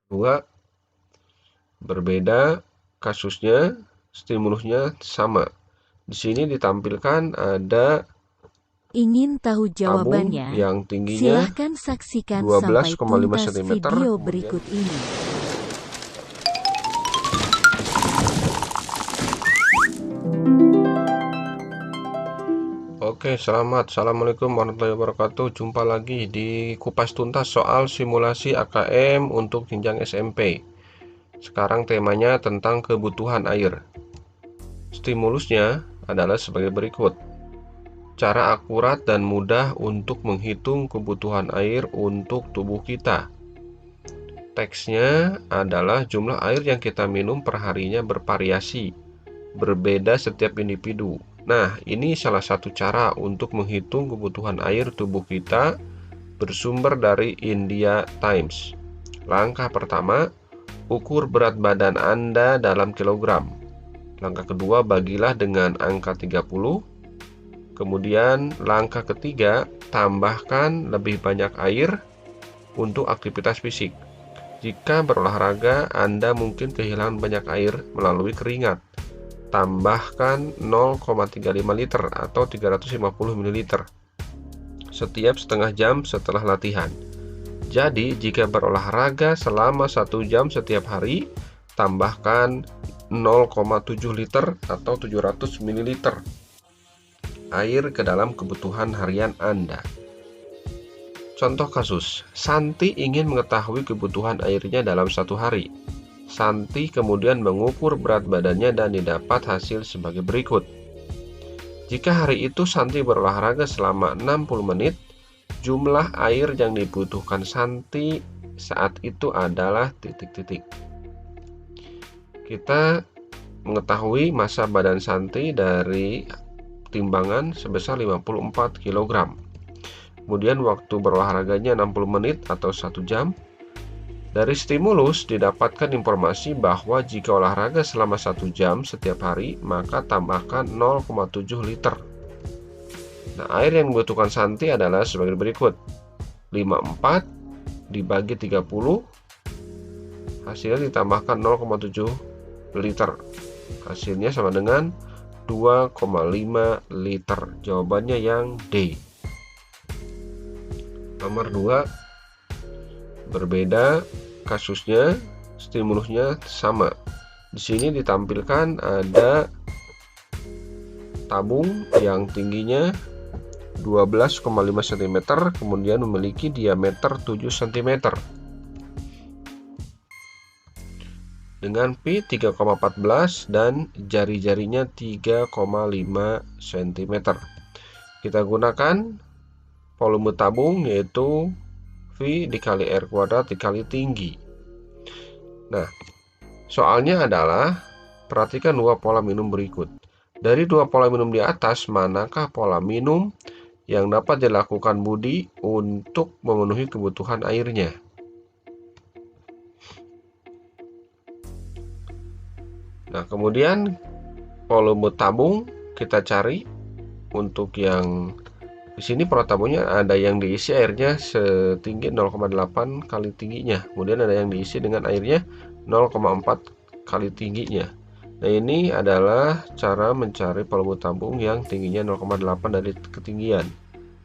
Dua, berbeda kasusnya, stimulusnya sama. Di sini ditampilkan ada Ingin tahu tabung jawabannya? yang tingginya Silahkan saksikan sampai 12,5 tuntas cm, video kemudian berikut ini. Oke, Assalamualaikum warahmatullahi wabarakatuh. Jumpa lagi di Kupas Tuntas soal simulasi AKM untuk jenjang SMP. Sekarang temanya tentang kebutuhan air. Stimulusnya adalah sebagai berikut. Cara akurat dan mudah untuk menghitung kebutuhan air untuk tubuh kita. Teksnya adalah jumlah air yang kita minum per harinya bervariasi, berbeda setiap individu. Nah, ini salah satu cara untuk menghitung kebutuhan air tubuh kita bersumber dari India Times. Langkah pertama, ukur berat badan Anda dalam kilogram. Langkah kedua, bagilah dengan angka 30. Kemudian langkah ketiga, tambahkan lebih banyak air untuk aktivitas fisik. Jika berolahraga, Anda mungkin kehilangan banyak air melalui keringat. Tambahkan 0,35 liter atau 350 ml setiap setengah jam setelah latihan. Jadi, jika berolahraga selama 1 jam setiap hari, tambahkan 0,7 liter atau 700 ml air ke dalam kebutuhan harian Anda. Contoh kasus, Santi ingin mengetahui kebutuhan airnya dalam 1 hari. Santi kemudian mengukur berat badannya dan didapat hasil sebagai berikut. Jika hari itu Santi berolahraga selama 60 menit, jumlah air yang dibutuhkan Santi saat itu adalah titik-titik. Kita mengetahui massa badan Santi dari timbangan sebesar 54 kg. Kemudian waktu berolahraganya 60 menit atau 1 jam. Dari stimulus didapatkan informasi bahwa jika olahraga selama 1 jam setiap hari, maka tambahkan 0,7 liter. Nah, air yang dibutuhkan Santi adalah sebagai berikut. 54 dibagi 30, hasilnya ditambahkan 0,7 liter. Hasilnya sama dengan 2,5 liter. Jawabannya yang D. Nomor 2, berbeda kasusnya, stimulusnya sama. Di sini ditampilkan ada tabung yang tingginya 12,5 cm, kemudian memiliki diameter 7 cm dengan pi 3,14 dan jari-jarinya 3,5 cm. Kita gunakan volume tabung, yaitu V dikali R kuadrat dikali tinggi. Nah, soalnya adalah perhatikan dua pola minum berikut. Dari dua pola minum di atas, manakah pola minum yang dapat dilakukan Budi untuk memenuhi kebutuhan airnya? Nah, kemudian volume tabung kita cari. Untuk yang di sini pola tabungnya ada yang diisi airnya setinggi 0,8 kali tingginya, kemudian ada yang diisi dengan airnya 0,4 kali tingginya. Nah, ini adalah cara mencari volume tabung yang tingginya 0,8 dari ketinggian.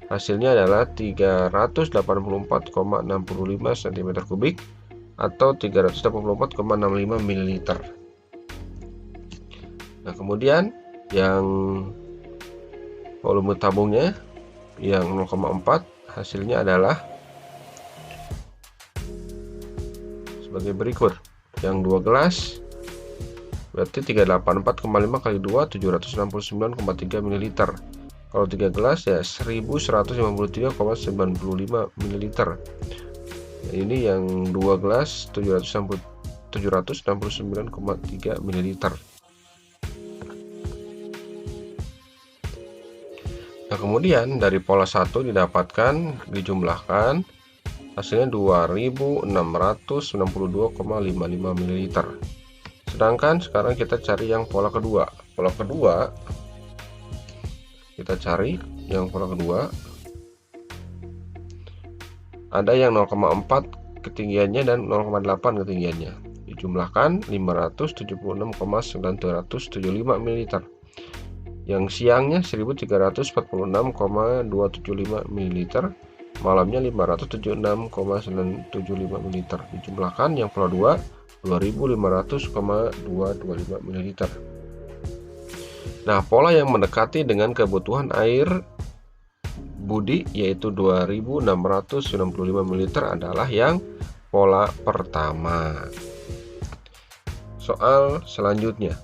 Hasilnya adalah 384,65 cm3 atau 384,65 ml. Nah, kemudian yang volume tabungnya yang 0,4, hasilnya adalah sebagai berikut. Yang 2 gelas berarti 384,5 kali 2 769,3 ml. Kalau 3 gelas ya 1153,95 ml. Nah, ini yang 2 gelas 769,3 ml. Nah, kemudian dari pola 1 didapatkan, dijumlahkan, hasilnya 2692,55 ml. Sedangkan sekarang kita cari yang pola kedua. Pola kedua kita cari yang pola kedua ada yang 0,4 ketinggiannya dan 0,8 ketinggiannya. Dijumlahkan 576,975 ml. Yang siangnya 1346,275 ml, malamnya 576,975 ml. Dijumlahkan yang pola 2 2500,225 ml. Nah, pola yang mendekati dengan kebutuhan air Budi yaitu 2695 ml adalah yang pola pertama. Soal selanjutnya.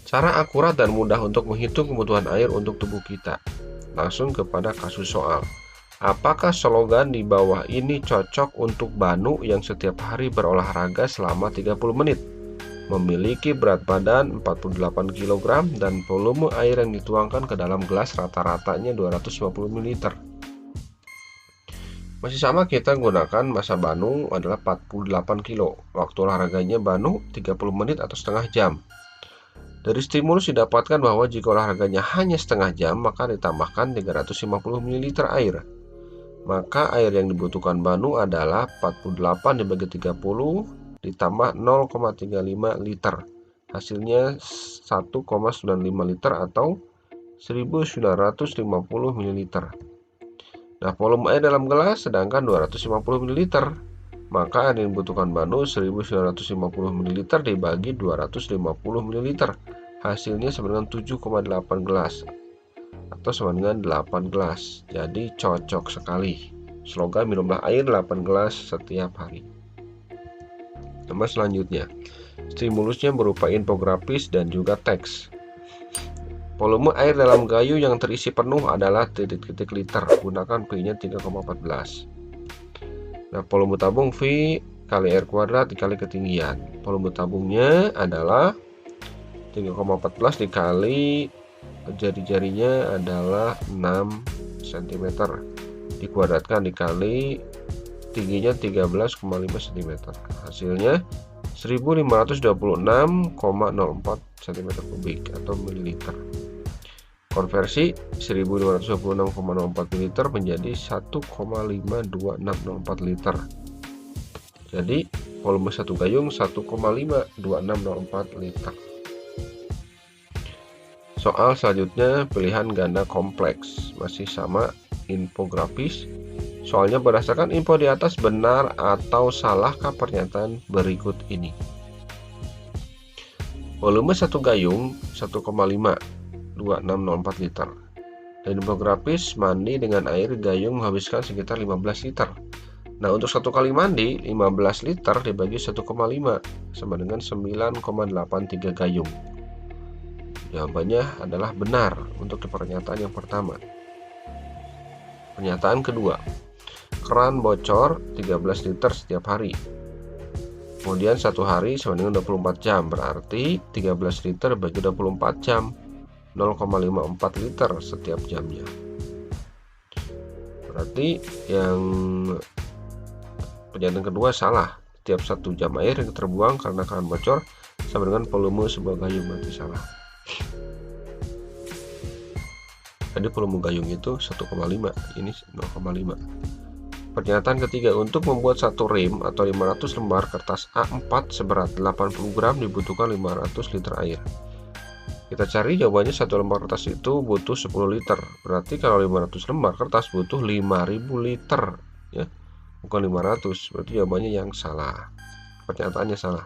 Cara akurat dan mudah untuk menghitung kebutuhan air untuk tubuh kita. Langsung kepada kasus soal. Apakah slogan di bawah ini cocok untuk Banu yang setiap hari berolahraga selama 30 menit? Memiliki berat badan 48 kg dan volume air yang dituangkan ke dalam gelas rata-ratanya 250 ml. Masih sama, kita gunakan masa Banu adalah 48 kg. Waktu olahraganya Banu 30 menit atau setengah jam. Dari stimulus didapatkan bahwa jika olahraganya hanya setengah jam, maka ditambahkan 350 ml air. Maka air yang dibutuhkan Banu adalah 48 dibagi 30 ditambah 0,35 liter. Hasilnya 1,95 liter atau 1950 ml. Nah, volume air dalam gelas sedangkan 250 ml. Maka air yang dibutuhkan Banu 1950 ml dibagi 250 ml. Hasilnya sama dengan 7,8 gelas atau sama dengan 8 gelas. Jadi cocok sekali. Slogan minumlah air 8 gelas setiap hari. Nomor selanjutnya. Stimulusnya berupa infografis dan juga teks. Volume air dalam gayu yang terisi penuh adalah titik-titik liter. Gunakan P-nya 3,14. Nah, volume tabung V kali R kuadrat dikali ketinggian. Volume tabungnya adalah 3,14 dikali jari-jarinya adalah 6 cm. Dikuadratkan dikali tingginya 13,5 cm. Hasilnya 1526,04 cm3 atau mililiter. Konversi 1526,04 ml menjadi 1,52604 liter. Jadi volume satu gayung 1,52604 liter. Soal selanjutnya pilihan ganda kompleks. Masih sama infografis. Soalnya berdasarkan info di atas, benar atau salahkah pernyataan berikut ini? Volume satu gayung 1,52604 liter. Dan infografis mandi dengan air gayung menghabiskan sekitar 15 liter. Nah, untuk satu kali mandi 15 liter dibagi 1,5 sama dengan 9,83 gayung. Jawabannya adalah benar untuk pernyataan yang pertama. Pernyataan kedua. Keran bocor 13 liter setiap hari. Kemudian satu hari sama dengan 24 jam, berarti 13 liter bagi 24 jam, 0,54 liter setiap jamnya. Berarti yang pernyataan kedua salah. Setiap 1 jam air yang terbuang karena keran bocor sama dengan volume sebuah gayung, berarti salah. Jadi volume gayung itu 1,5, ini 0,5. Pernyataan ketiga, untuk membuat satu rem atau 500 lembar kertas A4 seberat 80 gram dibutuhkan 500 liter air. Kita cari jawabannya, satu lembar kertas itu butuh 10 liter. Berarti kalau 500 lembar kertas butuh 5000 liter, ya. Bukan 500. Berarti jawabannya yang salah. Pernyataannya salah.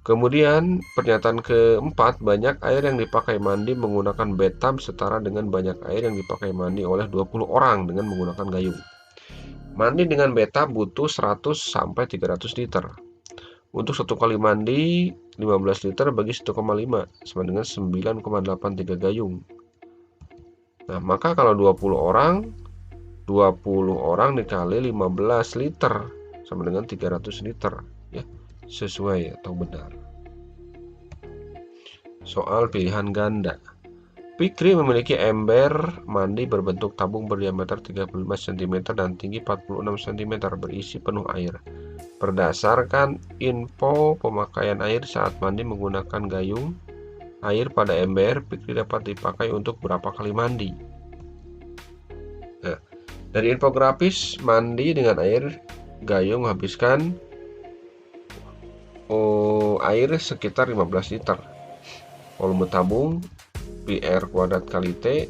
Kemudian pernyataan keempat, banyak air yang dipakai mandi menggunakan bathtub setara dengan banyak air yang dipakai mandi oleh 20 orang dengan menggunakan gayung. Mandi dengan bathtub butuh 100 sampai 300 liter. Untuk satu kali mandi 15 liter bagi 1,5 sama dengan 9,83 gayung. Nah, maka kalau 20 orang dikali 15 liter sama dengan 300 liter, ya. Sesuai atau benar. Soal pilihan ganda. Fikri memiliki ember mandi berbentuk tabung berdiameter 35 cm dan tinggi 46 cm berisi penuh air. Berdasarkan info pemakaian air saat mandi menggunakan gayung, air pada ember Fikri dapat dipakai untuk berapa kali mandi? Nah, Dari infografis, mandi dengan air gayung menghabiskan air sekitar 15 liter. Volume tabung PR kuadrat kali T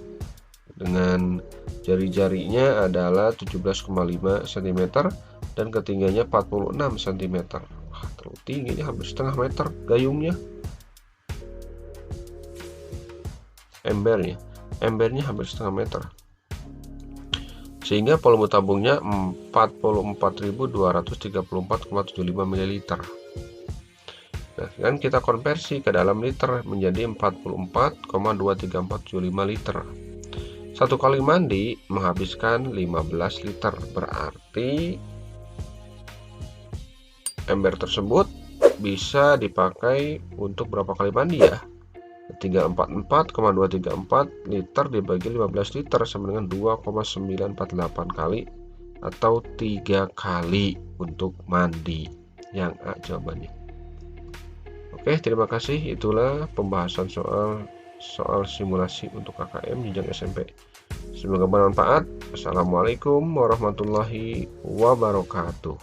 dengan jari-jarinya adalah 17,5 cm dan ketinggiannya 46 cm. Wah, terlalu tinggi, ini hampir setengah meter gayungnya. Embernya hampir setengah meter, sehingga volume tabungnya 44.234,75 ml. Nah, kan kita konversi ke dalam liter menjadi 44,23475 liter. Satu kali mandi menghabiskan 15 liter, berarti ember tersebut bisa dipakai untuk berapa kali mandi ya? 344,234 liter dibagi 15 liter sama dengan 2,948 kali atau 3 kali untuk mandi. Yang A jawabannya. Oke, terima kasih. Itulah pembahasan soal simulasi untuk KKM jenjang SMP. Semoga bermanfaat. Assalamualaikum warahmatullahi wabarakatuh.